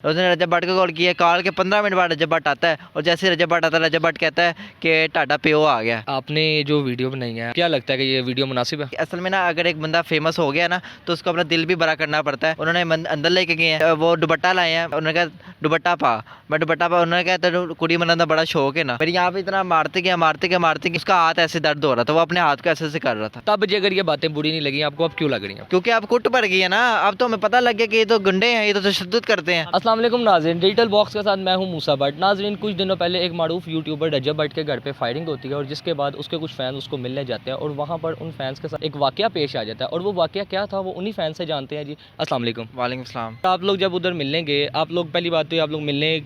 उसने रजब भट्ट को कॉल किया, कॉल के 15 मिनट बाद रजब भट्ट आता है और जैसे ही रजब भट्ट आता है रजब भट्ट कहता है कि टाटा पीओ आ गया। आपने जो वीडियो बनाई है, क्या लगता है कि ये वीडियो मुनासिब है? असल में ना अगर एक बंदा फेमस हो गया ना तो उसको अपना दिल भी बड़ा करना पड़ता है। उन्होंने अंदर लेके गए हैं, वो दुपट्टा लाए हैं, उन्होंने कहा दुपट्टा पा, मैं दुपट्टा पा, उन्होंने कहा तो कुड़ी मनाना बड़ा शौक है ना। मेरे यहाँ पे इतना मारते गया उसका हाथ ऐसे दर्द हो रहा था, वो अपने हाथ को ऐसे कर रहा था। तब जी अगर ये बातें बुरी नहीं लगी आपको, अब क्यों लग रही हैं? क्योंकि अब कुट पड़ गई है ना, अब तो हमें पता लग गया कि ये तो गुंडे हैं, ये तो तशद्दुद करते हैं। अस्सलाम वालेकुम नाज़रीन, डिजिटल बॉक्स के साथ मैं हूं मूसा भट्ट। नाज़रीन, कुछ दिनों पहले एक मारूफ यूट्यूबर रजब भट्ट के घर पे फायरिंग होती है और जिसके बाद उसके कुछ फैंस उसको मिलने जाते हैं और वहां पर उन फैंस के साथ एक वाकया पेश आ जाता है और वो वाकया क्या था वो उन्हीं फैंस से जानते हैं जी। अस्सलाम वालेकुम। वालेकुम सलाम। आप लोग जब उधर मिलने गए, आप लोग पहली बात तो आप लोग मिलने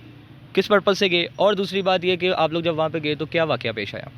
किस पर्पज़ से गए और दूसरी बात ये कि आप लोग जब वहाँ पे गए तो क्या वाकया पेश आया?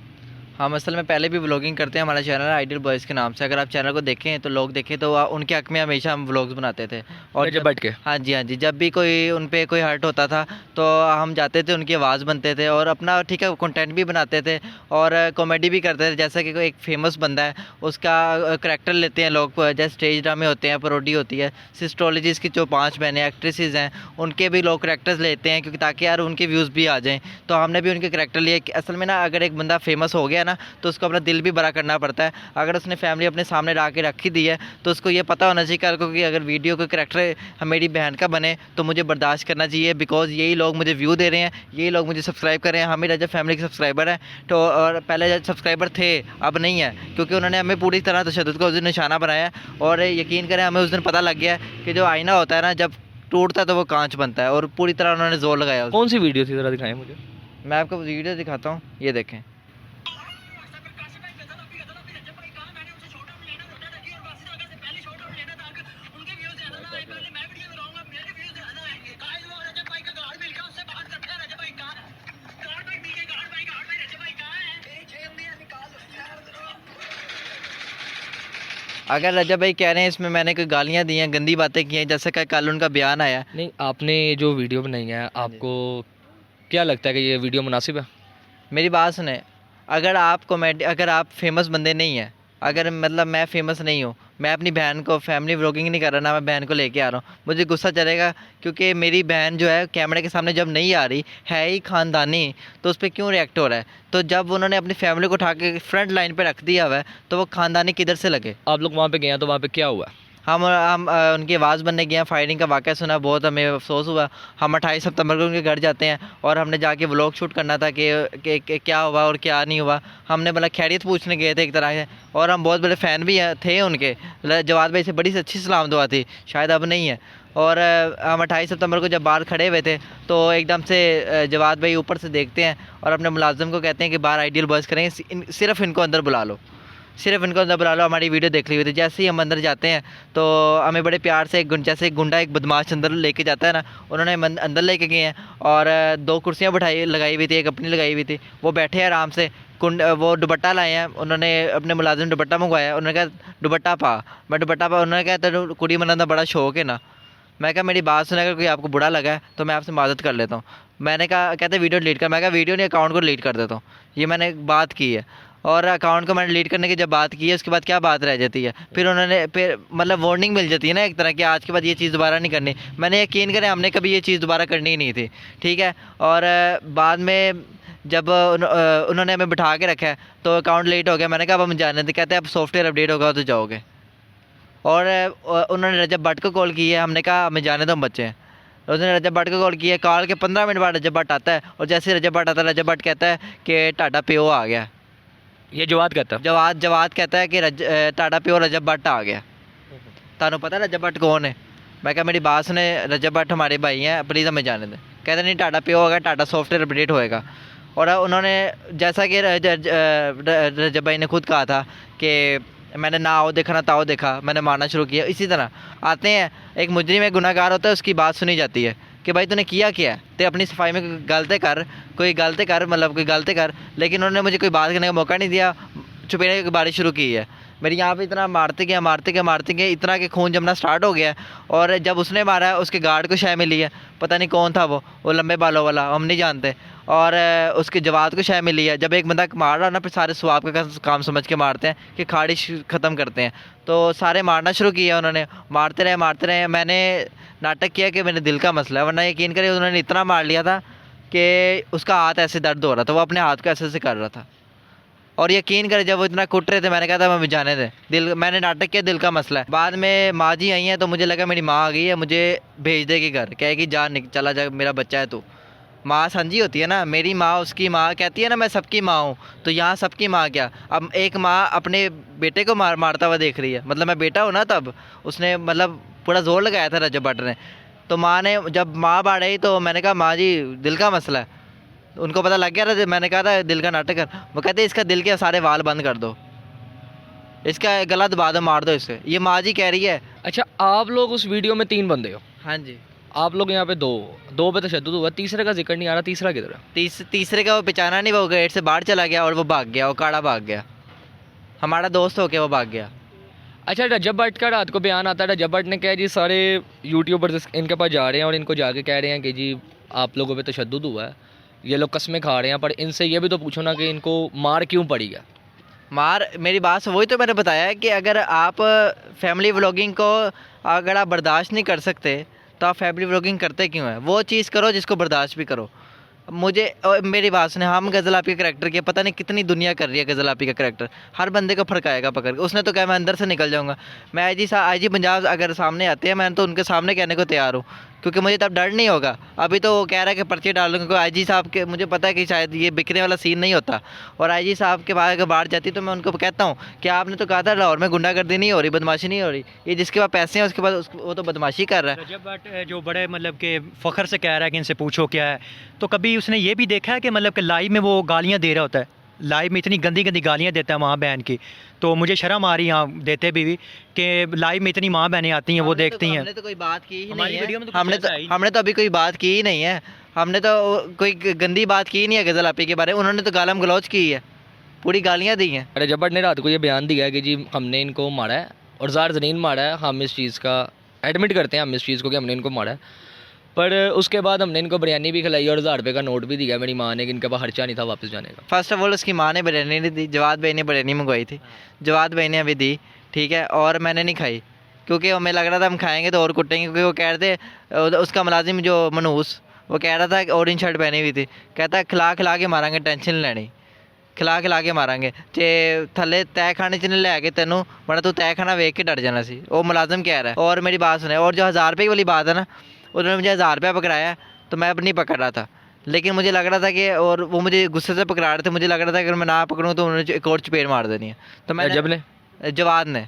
हम असल में पहले भी व्लॉगिंग करते हैं, हमारा चैनल है आइडियल बॉयज़ के नाम से। अगर आप चैनल को देखें तो लोग देखें तो उनके हक में हमेशा हम व्लॉग्स बनाते थे। और रजब भट्ट के? हाँ जी, जब भी कोई उन पे कोई हर्ट होता था तो हम जाते थे, उनकी आवाज़ बनते थे और अपना ठीक है कंटेंट भी बनाते थे और कॉमेडी भी करते थे। जैसा कि कोई एक फेमस बंदा है उसका करैक्टर लेते हैं लोग, जैसे स्टेज ड्रामे होते हैं, पैरोडी होती है, सिस्ट्रोलॉजीज़ की जो 5 बहनें एक्ट्रेसेस हैं उनके भी लोग करैक्टर्स लेते हैं क्योंकि ताकि यार उनके व्यूज़ भी आ जाएँ। तो हमने भी उनके करैक्टर लिए। असल में ना अगर एक बंदा फेमस हो गया ना तो उसको अपना दिल भी बड़ा करना पड़ता है। अगर उसने फैमिली अपने सामने ला के रखी दी है तो उसको ये पता होना चाहिए कल को कि अगर वीडियो का करैक्टर मेरी बहन का बने तो मुझे बर्दाश्त करना चाहिए, बिकॉज यही लोग मुझे व्यू दे रहे हैं, यही लोग मुझे सब्सक्राइब कर रहे हैं। हम ही रजब फैमिली के सब्सक्राइबर हैं। तो और पहले जब सब्सक्राइबर थे अब नहीं है क्योंकि उन्होंने हमें पूरी तरह तशद्दुद का उस दिन निशाना बनाया और यकीन करें हमें उस दिन पता लग गया कि जो आईना होता है ना जब टूटता है तो वो कांच बनता है और पूरी तरह उन्होंने जोर लगाया। कौन सी वीडियो थी, ज़रा दिखाएं मुझे। मैं आपको वीडियो दिखाता हूँ, ये देखें। अगर रजब भाई कह रहे हैं इसमें मैंने कोई गालियाँ दी हैं, गंदी बातें की हैं, जैसे कि कल उनका बयान आया। नहीं, आपने जो वीडियो बनाई है आपको क्या लगता है कि ये वीडियो मुनासिब है? मेरी बात सुने, अगर आप फेमस बंदे नहीं हैं, अगर मतलब मैं फेमस नहीं हूँ, मैं अपनी बहन को फैमिली व्लॉगिंग नहीं कर रहा ना, मैं बहन को लेके आ रहा हूँ, मुझे गुस्सा चलेगा क्योंकि मेरी बहन जो है कैमरे के सामने जब नहीं आ रही है ही ख़ानदानी, तो उस पर क्यों रिएक्ट हो रहा है? तो जब उन्होंने अपनी फैमिली को उठा के फ्रंट लाइन पे रख दिया हुआ है तो वो ख़ानदानी किधर से लगे? आप लोग वहाँ पे गए हैं तो वहाँ पे क्या हुआ? हम उनकी आवाज़ बनने गए हैं, फायरिंग का वाक़या सुना, बहुत हमें अफसोस हुआ। हम 28 सितंबर को उनके घर जाते हैं और हमने जाके व्लॉग शूट करना था कि क्या हुआ और क्या नहीं हुआ। हमने मतलब खैरियत पूछने गए थे एक तरह से और हम बहुत बड़े फ़ैन भी थे उनके। जवाद भाई से बड़ी अच्छी सलाम दुआ थी, शायद अब नहीं है। और हम 28 सितंबर को जब बाहर खड़े हुए थे तो एकदम से जवाद भाई ऊपर से देखते हैं और अपने मुलाजिम को कहते हैं कि बाहर आइडियल बॉयज़ करेंगे, सिर्फ इनको अंदर बुला लो, सिर्फ इनको अंदर बुला लो, हमारी वीडियो देख ली हुई थी। जैसे ही हम अंदर जाते हैं तो हमें बड़े प्यार से जैसे एक गुंडा एक बदमाश अंदर लेके जाता है ना, उन्होंने अंदर लेके गए हैं और 2 कुर्सियाँ लगाई हुई थी, एक अपनी लगाई हुई थी, वो बैठे हैं आराम से। वो दुपट्टा लाए हैं, उन्होंने अपने मुलाजिम दुपट्टा मंगवाया, उन्होंने कहा दुपट्टा पा, मैं दुपट्टा पा, उन्होंने कहा तो कुड़ी मनाना बड़ा शौक है ना। मैं कहा मेरी बात सुना, अगर कोई आपको बुरा लगा है तो मैं आपसे माजत कर लेता हूँ। मैंने कहा, कहते वीडियो डिलीट कर, मैं कहा वीडियो नहीं अकाउंट को डिलीट कर देता हूँ। ये मैंने बात की है और अकाउंट को मैंने डिलीट करने की जब बात की है उसके बाद क्या बात रह जाती है, फिर मतलब वार्निंग मिल जाती है ना एक तरह की, आज के बाद ये चीज़ दोबारा नहीं करनी। मैंने यकीन करें हमने कभी ये चीज़ दोबारा करनी ही नहीं थी, ठीक है। और बाद में जब उन्होंने हमें बिठा के रखा है तो अकाउंट डिलीट हो गया। मैंने कहा अब हम जाने थे, कहते हैं अब सॉफ्टवेयर अपडेट होगा तो जाओगे। और उन्होंने रजब भट्ट को कॉल की है, हमने कहा हमें जाने दो, हम बच्चे हैं। उसने रजब भट्ट को कॉल किया, कॉल के 15 मिनट बाद रजब भट्ट आता है और जैसे ही रजब भट्ट आता है रजब भट्ट कहता है कि टाटा पीओ आ गया। ये जवाद कहता है? जवाद कहता है कि टाटा पीओ रजब भट्ट आ गया। तानू पता है रजब भट्ट कौन है? मैं कहा मेरी बात सुने, रजब भट्ट हमारे भाई हैं, प्लीज़ हमें जाने दें। कहते नहीं, टाटा पीओ होगा, टाटा सॉफ्टवेयर अपडेट होएगा। और उन्होंने जैसा कि रजब भाई ने खुद कहा था कि मैंने ना आओ देखा ना ताओ देखा, मैंने मारना शुरू किया। इसी तरह आते हैं, एक मुजरिम एक गुनाहगार होता है, उसकी बात सुनी जाती है कि भाई तूने किया क्या है, तो अपनी सफाई में कोई गलती कर, लेकिन उन्होंने मुझे कोई बात करने का मौका नहीं दिया, चुपेने की बारिश शुरू की है। मेरे यहाँ पे इतना मारते गए इतना कि खून जमना स्टार्ट हो गया है। और जब उसने मारा है उसके गार्ड को शायद मिली है, पता नहीं कौन था वो लंबे बालों वाला, हम नहीं जानते। और उसके जवाद को शायद मिली है। जब एक बंदा मार रहा ना फिर सारे स्वाब का काम समझ के मारते हैं कि खारिश ख़त्म करते हैं, तो सारे मारना शुरू किया उन्होंने, मारते रहे। मैंने नाटक किया कि मेरे दिल का मसला है, वरना यकीन करिए उन्होंने इतना मार लिया था कि उसका हाथ ऐसे दर्द हो रहा था, वो अपने हाथ को ऐसे ऐसे कर रहा था। और यकीन करें जब वो इतना कुट रहे थे मैंने कहा था मैं जाने दे, दिल मैंने नाटक किया दिल का मसला है। बाद में माँ जी आई हैं तो मुझे लगा मेरी माँ आ गई है, मुझे भेज देगी घर, कहेगी जा चला जा, मेरा बच्चा है तू। माँ सांझी होती है ना, मेरी माँ उसकी माँ कहती है ना मैं सबकी माँ हूँ, तो यहाँ सबकी माँ क्या, अब एक माँ अपने बेटे को मारता हुआ देख रही है, मतलब मैं बेटा हूँ ना, तब उसने मतलब पूरा जोर लगाया था रजब भट्ट ने। तो माँ ने जब माँ बाढ़ आई तो मैंने कहा माँ जी दिल का मसला है, उनको पता लग गया था, मैंने कहा था दिल का नाटक कर, वो कहते इसका दिल के सारे वाल बंद कर दो, इसका गला दबा दो, मार दो इसे, ये माँ जी कह रही है। अच्छा, आप लोग उस वीडियो में 3 बंदे हो, हाँ जी। आप लोग यहाँ पे दो पे तशद्दुद हुआ, तीसरे का जिक्र नहीं आ रहा, तीसरा किधर है? तीसरे का वो पहचाना नहीं, वो गेट से बाहर चला गया और वो भाग गया, वो काड़ा भाग गया, हमारा दोस्त होके वो भाग गया। अच्छा, रजब भट्ट का रात को बयान आता है, रजब भट्ट ने कहा जी सारे यूट्यूबर्स इनके पास जा रहे हैं और इनको जाके कह रहे हैं कि जी आप लोगों पे तशद्दुद हुआ है, ये लोग कस्में खा रहे हैं, पर इनसे ये भी तो पूछो ना कि इनको मार क्यों पड़ी है? मार, मेरी बात वही तो मैंने बताया है कि अगर आप फैमिली व्लॉगिंग को अगर आप बर्दाश्त नहीं कर सकते तो आप फैमिली व्लॉगिंग करते क्यों हैं? वो चीज़ करो जिसको बर्दाश्त भी करो। मुझे मेरी बात सुने, हम गज़ल आपी का करैक्टर किया, पता नहीं कितनी दुनिया कर रही है गज़ल आपी का करैक्टर, हर बंदे को फड़काएगा पकड़ के। उसने तो कहा मैं अंदर से निकल जाऊंगा। मैं आई जी पंजाब अगर सामने आते हैं मैं तो उनके सामने कहने को तैयार हूँ, क्योंकि मुझे तब डर नहीं होगा। अभी तो वो कह रहा है कि पर्चे डाल दूँगा, क्योंकि आईजी साहब के मुझे पता है कि शायद ये बिकने वाला सीन नहीं होता, और आईजी साहब के बाद अगर बाहर जाती तो मैं उनको कहता हूँ कि आपने तो कहा था लाहौर में गुंडागर्दी नहीं हो रही, बदमाशी नहीं हो रही, ये जिसके पास पैसे हैं उसके पास वो तो बदमाशी कर रहा है। रजब भट्ट जो बड़े मतलब कि फ़ख्र से कह रहा है कि इनसे पूछो क्या है, तो कभी उसने ये भी देखा है कि मतलब कि लाइव में वो गालियाँ दे रहा होता है, लाइव में इतनी गंदी गंदी गालियाँ देता है माँ बहन की, तो मुझे शर्म आ रही है यहाँ देते भी कि लाइव में इतनी माँ बहनें आती हैं वो देखती हैं। हमने तो कोई बात की ही हमारी नहीं वीडियो है, में तो कुछ ऐसा है ही हमने तो अभी कोई बात की ही नहीं है, हमने तो कोई गंदी बात की ही नहीं है गज़ल आपी के बारे में। उन्होंने तो गालम गलौज की है, पूरी गालियाँ दी हैं। रजब भट्ट ने रात को ये बयान दिया है कि जी हमने इनको मारा है और ज़ार ज़नीन मारा है, हम इस चीज़ का एडमिट करते हैं, हम इस चीज़ को कि हमने इनको मारा है, पर उसके बाद हमने इनको बिरयानी भी खिलाई और 1000 रुपये का नोट भी दिया मेरी माँ ने कि इनके पास खर्चा नहीं था वापस जाने का। फर्स्ट ऑफ ऑल उसकी माँ ने बिरयानी नहीं दी, जवाद भाई ने बिरयानी मंगवाई थी, जवाद भाई ने अभी दी, ठीक है, और मैंने नहीं खाई क्योंकि हमें लग रहा था हम खाएंगे तो और कुटेंगे, क्योंकि वो कह रहे थे उसका मुलाजिम जो मनूस वो कह रहा था ऑरेंज शर्ट पहनी हुई थी, कहता है खिला खिला के मारांगे, टेंशन नहीं लेनी, खिला खिला के मारांगे, चे थले तय खाने च नहीं लैके तेनों बड़ा तू तय खाना वेख के डर जाना सी, वो मुलाजिम कह रहा है। और मेरी बात सुने, और जो 1000 रुपये वाली बात है ना, उन्होंने मुझे 1000 रुपया पकड़ाया तो मैं अब नहीं पकड़ रहा था, लेकिन मुझे लग रहा था कि, और वो मुझे गुस्से से पकड़ा रहे थे, मुझे लग रहा था कि अगर मैं ना पकड़ूँ तो उन्होंने एक और चपेट मार देनी है। तो मैं रजब ने जवाद ने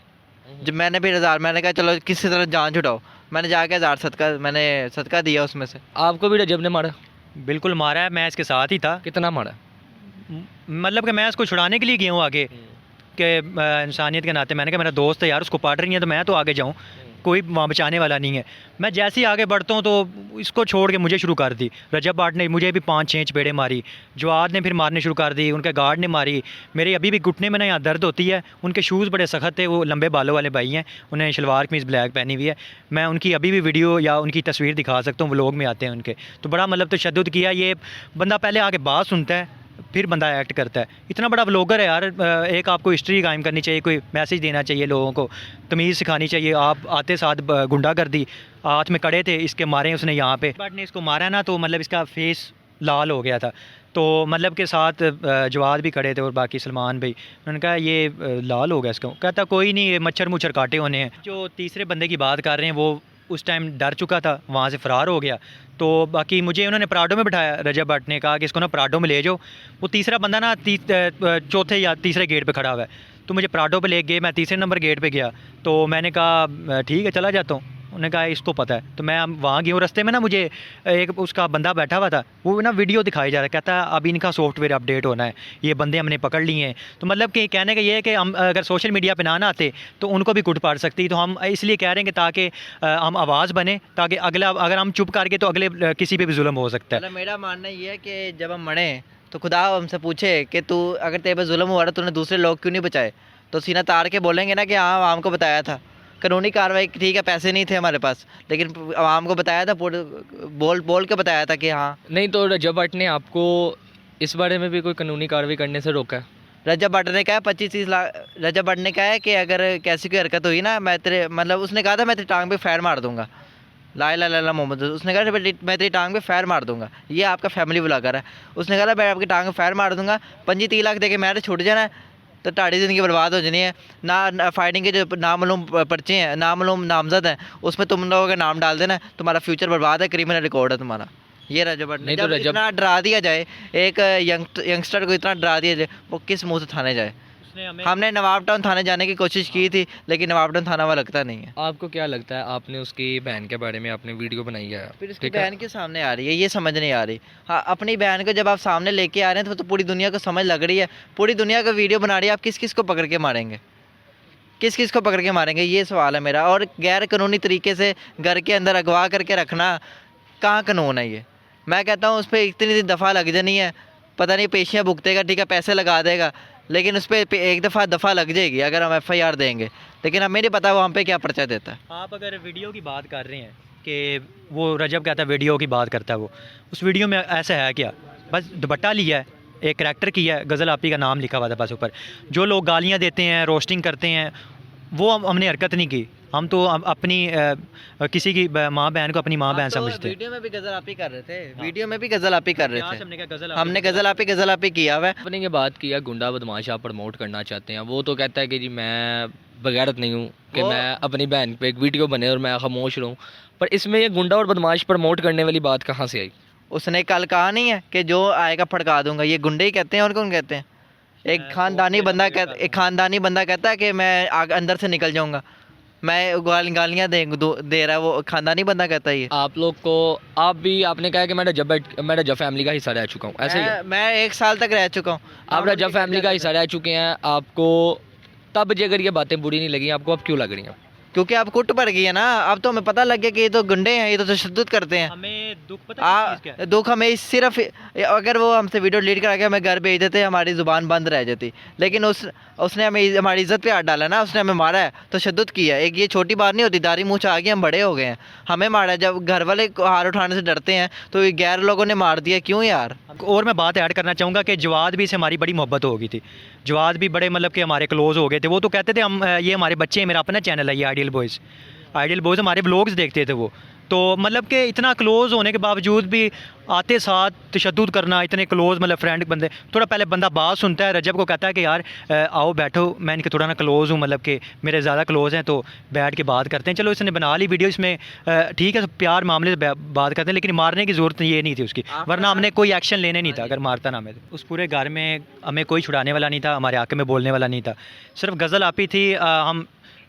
जब मैंने फिर 1000 मैंने कहा चलो किसी तरह जान छुड़ाओ, मैंने जाके 1000 सदका दिया उसमें से। आपको भी रजब ने मारा? बिल्कुल मारा है, मैं इसके साथ ही था, कितना मारा? मतलब कि मैं इसको छुड़ाने के लिए गया हूँ आगे कि इंसानियत के नाते मैंने कहा मेरा दोस्त है यार, उसको पढ़ रही है तो मैं तो आगे जाऊँ, कोई वहाँ बचाने वाला नहीं है। मैं जैसे ही आगे बढ़ता हूँ तो इसको छोड़ के मुझे शुरू कर दी, रजब भट्ट ने मुझे भी 5-6 चपेड़े मारी, जवाद ने फिर मारने शुरू कर दी, उनके गार्ड ने मारी, मेरे अभी भी घुटने में ना यहाँ दर्द होती है। उनके शूज़ बड़े सख्त थे, वो लंबे बालों वाले भाई हैं, उन्हें शलवार कमीज़ ब्लैक पहनी हुई है, मैं उनकी अभी भी वीडियो या उनकी तस्वीर दिखा सकता हूँ, व्लॉग में आते हैं उनके। तो बड़ा मतलब तशद्दुद किया, ये बंदा पहले आके बात सुनता है फिर बंदा एक्ट करता है। इतना बड़ा व्लॉगर है यार, एक आपको हिस्ट्री कायम करनी चाहिए, कोई मैसेज देना चाहिए, लोगों को तमीज़ सिखानी चाहिए। आप आते साथ गुंडागर्दी, हाथ में कड़े थे, इसके मारे उसने यहाँ पे, बट ने इसको मारा ना तो मतलब इसका फेस लाल हो गया था, तो मतलब के साथ जवाद भी खड़े थे और बाकी सलमान भाई, उन्होंने कहा ये लाल हो गया इसको, कहता कोई नहीं ये मच्छर मुच्छर काटे होने हैं। जो तीसरे बंदे की बात कर रहे हैं वो उस टाइम डर चुका था, वहाँ से फ़रार हो गया। तो बाकी मुझे उन्होंने पराडो में बिठाया, रजब भट्ट ने कहा कि इसको ना पराडो में ले जाओ, वो तीसरा बंदा ना चौथे या तीसरे गेट पे खड़ा हुआ है, तो मुझे पराडो पे ले गए, मैं तीसरे नंबर गेट पे गया, तो मैंने कहा ठीक है चला जाता हूँ, उन्होंने कहा इसको पता है, तो मैं वहाँ गया हूँ। रास्ते में ना मुझे एक उसका बंदा बैठा हुआ था, वो ना वीडियो दिखाई जा रहा है, कहता है अब इनका सॉफ्टवेयर अपडेट होना है, ये बंदे हमने पकड़ लिए हैं। तो मतलब कि कहने का ये है कि हम अगर सोशल मीडिया पे ना आते तो उनको भी कुट पड़ सकती, तो हम इसलिए कह रहे हैं कि ताकि हम आवाज़ बने, ताकि अगला अगर हम चुप करके तो अगले किसी पे भी जुल्म हो सकता है। मेरा मानना ये है कि जब हम मरे तो खुदा हमसे पूछे कि तू अगर तेरे पे जुल्म हुआ तूने दूसरे लोग क्यों नहीं बचाए, तो सीना तार के बोलेंगे ना कि हाँ आवाम को बताया था। कानूनी कार्रवाई ठीक है, पैसे नहीं थे हमारे पास, लेकिन आवाम को बताया था, बोल के बताया था कि हाँ। नहीं तो रजब भट्ट ने आपको इस बारे में भी कोई कानूनी कार्रवाई करने से रोका है? रजब भट्ट ने कहा 25-30 लाख, रजब भट्ट ने कहा है कि अगर कैसी कोई हरकत हुई ना, मैं तेरे मतलब उसने कहा था मैं तेरी टांग पे फैर मार दूंगा, ला इलाहा इल्लल्लाह मोहम्मद रसूल। उसने कहा मैं तेरी टांग पे फायर मार दूंगा, ये आपका फैमिली व्लॉगर है। उसने कहा मैं आपकी टांग पे फायर मार दूंगा, 25-30 लाख दे के मैरिज छूट जाना है, तो ताड़ी ज़िंदगी बर्बाद हो जानी है ना। फाइटिंग के जो नामालूम पर्चे हैं, नामालूम नामजद हैं, उसमें तुम लोगों का नाम डाल देना, तुम्हारा फ्यूचर बर्बाद है, क्रिमिनल रिकॉर्ड है तुम्हारा। ये रजब भट्ट ने नहीं तो जब रजब इतना डरा दिया जाए, एक यंगस्टर को इतना डरा दिया जाए, वो किस मुंह से थाने जाए। उसने हमें हमने नवाब टाउन थाने जाने की कोशिश की थी, लेकिन नवाब टाउन थाना वहाँ लगता नहीं है। आपको क्या लगता है, आपने उसकी बहन के बारे में आपने वीडियो बनाई है, फिर उसकी ठीक है? बहन के सामने आ रही है, ये समझ नहीं आ रही। हाँ, अपनी बहन को जब आप सामने लेके आ रहे हैं तो पूरी दुनिया को समझ लग रही है, पूरी दुनिया को वीडियो बना रही है, आप किस किस को पकड़ के मारेंगे, किस किस को पकड़ के मारेंगे, ये सवाल है मेरा। और गैर कानूनी तरीके से घर के अंदर अगवा करके रखना कहाँ कानून है ये। मैं कहता हूँ उस पर इतनी दफ़ा लग जानी है, पता नहीं पेशियाँ भुगतेगा, ठीक है, पैसे लगा देगा, लेकिन उस पर एक दफ़ा लग जाएगी अगर हम FIR देंगे। लेकिन हमें नहीं पता वो हम पे क्या पर्चा देता है। आप अगर वीडियो की बात कर रहे हैं कि वो रजब कहता है वीडियो की बात करता है, वो उस वीडियो में ऐसा है क्या, बस दुपट्टा लिया है, एक करैक्टर किया है, गज़ल आपी का नाम लिखा हुआ था बस ऊपर। जो लोग गालियाँ देते हैं, रोस्टिंग करते हैं, वो हमने हरकत नहीं की। हम तो अपनी किसी की माँ बहन को अपनी माँ बहन समझते हैं। वीडियो में भी गजल आप ही कर रहे थे, वीडियो में भी गजल आप ही कर रहे थे। हमने क्या हमने गजल आप ही किया हुआ है। आपने ये बात किया गुंडा बदमाश आप प्रमोट करना चाहते हैं, वो तो कहता है कि जी मैं बगैरत नहीं हूँ कि वो- मैं अपनी बहन पे एक वीडियो बने और मैं खामोश रहूँ, पर इसमें ये गुंडा और बदमाश प्रमोट करने वाली बात कहाँ से आई? उसने कल कहा नहीं है कि जो आएगा फटका दूंगा, ये गुंडे ही कहते हैं और कौन कहते हैं। एक खानदानी बंदा कहता है कि मैं अंदर से निकल जाऊंगा, मैं गालियाँ दे रहा है, वो खानदानी बंदा कहता है ये। आप लोग को आप भी आपने कहा कि मैं रजब फैमिली का हिस्सा रह चुका हूँ, ऐसे ही है? मैं 1 साल तक रह चुका हूँ। आप रजब फैमिली का हिस्सा रह चुके हैं, आपको तब जे अगर ये बातें बुरी नहीं लगी, आपको अब क्यों लग रही हैं? क्योंकि आप कुट पड़ गई है ना, अब तो हमें पता लग गया कि ये तो गुंडे हैं, ये तो तशद्दुद करते हैं। हमें दुख पता है किस चीज़ का है? दुख हमें सिर्फ अगर वो हमसे वीडियो डिलीट करा के हमें घर भेज देते, हमारी ज़ुबान बंद रह जाती। लेकिन उसने हमें हमारी इज्जत पे हाथ डाला ना, उसने हमें मारा है, तो तशद्दुद किया है। एक ये छोटी बात नहीं होती, दाढ़ी मूंछ आ गई, हम बड़े हो गए हैं, हमें मारा है। जब घर वाले हार उठाने से डरते हैं तो ये गैर लोगों ने मार दिया, क्यों यार। और मैं बात ऐड करना चाहूँगा कि जवाद भी से हमारी बड़ी मोहब्बत हो गई थी। जवाद भी बड़े मतलब कि हमारे क्लोज़ हो गए थे। वो तो कहते थे हम ये हमारे बच्चे हैं, मेरा अपना चैनल है ये आइडियल बॉयज़ हमारे व्लॉग्स देखते थे वो। तो मतलब कि इतना क्लोज़ होने के बावजूद भी आते साथ तशद्दुद करना, इतने क्लोज़ मतलब फ्रेंड बंदे। थोड़ा पहले बंदा बात सुनता है, रजब को कहता है कि यार आओ बैठो, मैं इनके थोड़ा ना क्लोज़ हूँ, मतलब कि मेरे ज़्यादा क्लोज़ हैं, तो बैठ के बात करते हैं। चलो इसने बना ली वीडियो, इसमें ठीक है प्यार मामले से बात करते हैं, लेकिन मारने की ज़रूरत ये नहीं थी उसकी, वरना हमने कोई एक्शन लेने नहीं था अगर मारता ना हमें। उस पूरे घर में हमें कोई छुड़ाने वाला नहीं था, हमारे हक़ में बोलने वाला नहीं था, सिर्फ गज़ल आपी थी। हम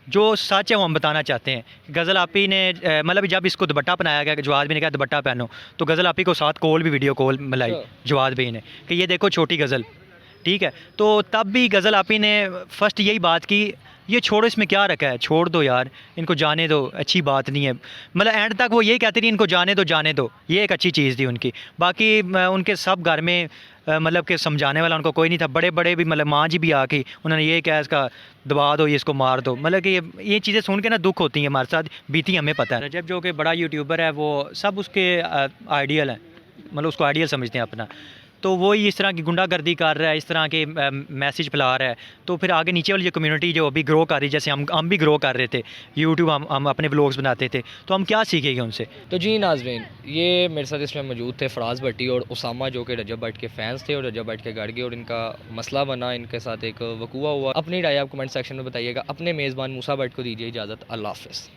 जो सच है वो हम बताना चाहते हैं। गज़ल आपी ने मतलब जब इसको दुपट्टा पहनाया गया, जवाद भी ने कहा दुपट्टा पहनो, तो गज़ल आपी को साथ वीडियो कॉल मिलाई जवाद भाई ने कि ये देखो छोटी गज़ल, ठीक है। तो तब भी गज़ल आपी ने फर्स्ट यही बात की, ये छोड़ो, इसमें क्या रखा है, छोड़ दो यार, इनको जाने दो, अच्छी बात नहीं है। मतलब एंड तक वो यही कहती थी इनको जाने दो, ये एक अच्छी चीज़ थी उनकी। बाकी उनके सब घर में मतलब कि समझाने वाला उनको कोई नहीं था। बड़े बड़े भी मतलब माँ जी भी आके उन्होंने ये कहा इसका दबा दो, ये इसको मार दो। मतलब कि ये चीज़ें सुन के ना दुख होती हैं, हमारे साथ बीती, हमें पता है। रजब जो कि बड़ा यूट्यूबर है, वो सब उसके आइडियल हैं, मतलब उसको आइडियल समझते हैं अपना। तो वो ही इस तरह की गुंडागर्दी कर रहा है, इस तरह के मैसेज फैला रहा है, तो फिर आगे नीचे वाली जो कम्युनिटी जो अभी ग्रो कर रही है, जैसे हम भी ग्रो कर रहे थे यूट्यूब, हम अपने व्लॉग्स बनाते थे, तो हम क्या सीखेंगे उनसे। तो जी नाज़रीन, ये मेरे साथ इसमें मौजूद थे फराज भट्टी और उसामा, जो कि रजब भट्ट के फ़ैन्स थे और रजब भट्ट के घर गए और इनका मसला बना, इनके साथ एक वकूआ हुआ। अपनी राय आप कमेंट सेक्शन में बताइएगा। अपने मेज़बान मूसा भट्ट को दीजिए इजाज़त। अल्लाह हाफ़िज़।